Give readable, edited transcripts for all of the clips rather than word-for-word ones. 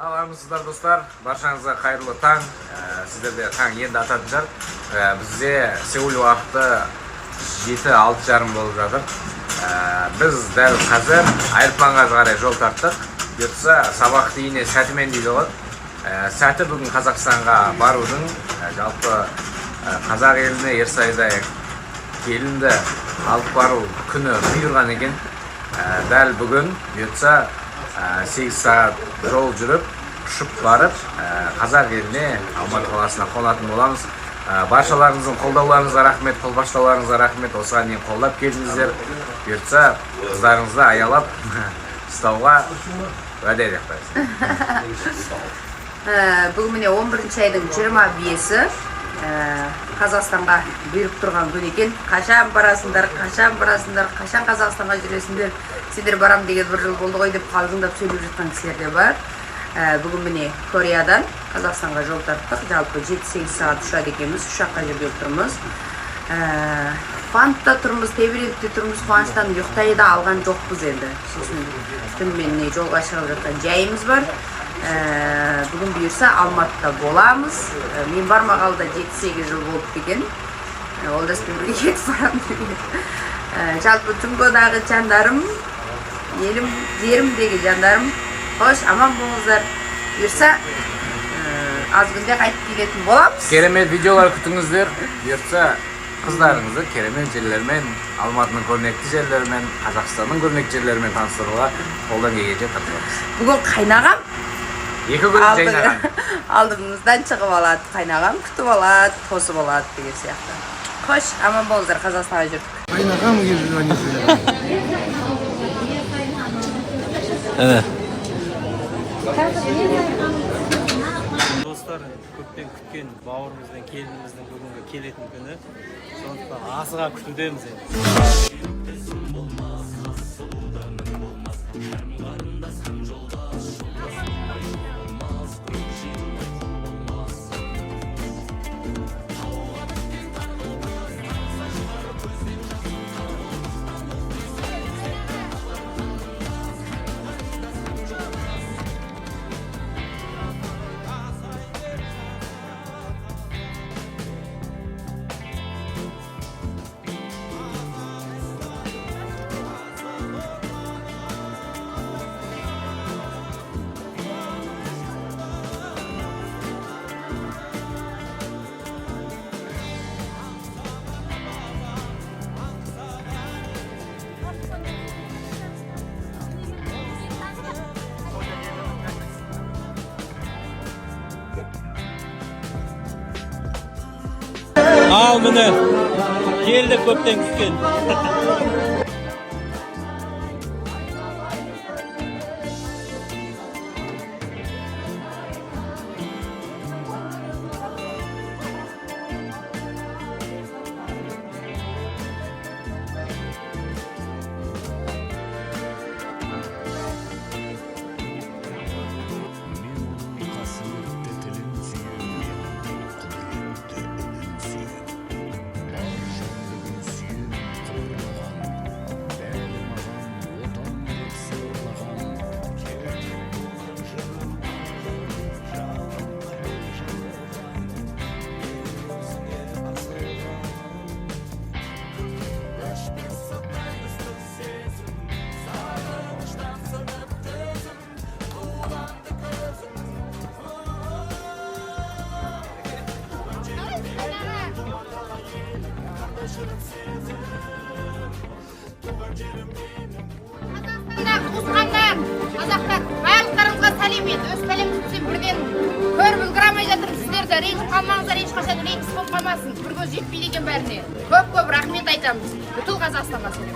Армысыздар достар, баршаңызға қайырлы таң. Сіздерде таң енді ататын шығар. Бізде Сеул уақыты 7:30 болып жатыр. Біз дәл қазір Айырпланға қарай жол тарттық. Бұйыртса сабақ дейіне сәтімен дейді ғой. Сәті бүгін Қазақстанға барудың, жалпы қазақ еліне Ерсайдай келінді алып бару күні бұйырған екен. Дәл бүгін бұйыртса 8 сағат жол жүріп, ұшып барып, қазақ еліне Алматы қаласына қонатын боламыз. Баршаларыңыздың қолдауларыңызға рахмет, қолбаштауларыңызға рахмет. Осыған дейін қолдап келдіңіздер. Бұйыртса қыздарыңызды аялап ұстауға уәде етеміз. Бүгін міне 11 айдың 25-і Қазақстанға бұйырып тұрған күн екен. Қашан барасыңдар, қашан Қазақстанға жүресіңдер, сендер барам деген бір жыл болды ғой деп қалжыңдап сөйлеп жатқан кісілер де бар. Бүгін міне Кореядан Қазақстанға жол тарттық. Жалпы 7-8 сағат ұшады екенбіз, ұшаққа жүріп тұрмыз. Фантта тұрмыз, тебіректе тұрмыз, қуаныштан ұйықтай да алған жоқпыз енді. Сосын түнімен жолға шығып жатқан жайымыз бар. Бүгін бұйырса Алматыда боламыз. Мен бармағалы да 7-8 жыл болып деген. Олдаспен бірге кетіп барам деген. Жалпы түнгодағы жандарым, елім, жерімдегі жандарым, қош, аман болыңыздар. Бұйырса аз күнде қайтып келетін боламыз. Керемет видеолар күтіңіздер. Бұйырса қыздарыңызды керемет жерлермен, Алматының көрнекті жерлерімен, Қазақстанның көрнекті жерлерімен таныстыруға қолдан келгенше қатысамыз. Бүгін қайнағам 2 күн жайнаған. Алдымыздан шығып алады, қайнағам күтіп алады, тосып алады деген сияқты. Қош, аман болыңыздар, Қазақстанға жүрдік. Қайнағам Достар, көптен күткен бауырымыздың, келініміздің бүгінгі келетін күні. Сондықтан асыға күтудеміз енді. Al mine, geldi köpten kütken. Туысқандар, қазақтар, барлықтарыңызға сәлем ет. Өз сәлемді түсем бірден көріп үлгірамай жатырмын сіздерді. Ренжіп қалмаңыздар, ешқашан ренжіс болып қалмасын. Бір көз жетпейді екен бәріне. Көп рахмет айтамыз. Бүкіл Қазақстанға сәлем.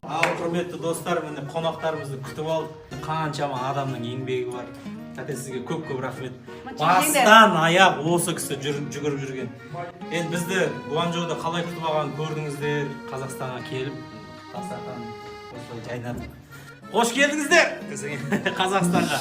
Ал құрметті достар, міне қонақтарымызды күтіп алып, қаншама адамның еңбегі бар. Тәте сізге көп рахмет. Бастан аяқ осы кісі жүгіріп жүрген. Енді бізді Гуанчжоуда қалай күтіп алғанын көрдіңіздер. Қазақстанға келіп, дастархан осылай жайнадық. Қош келдіңіздер Қазақстанға.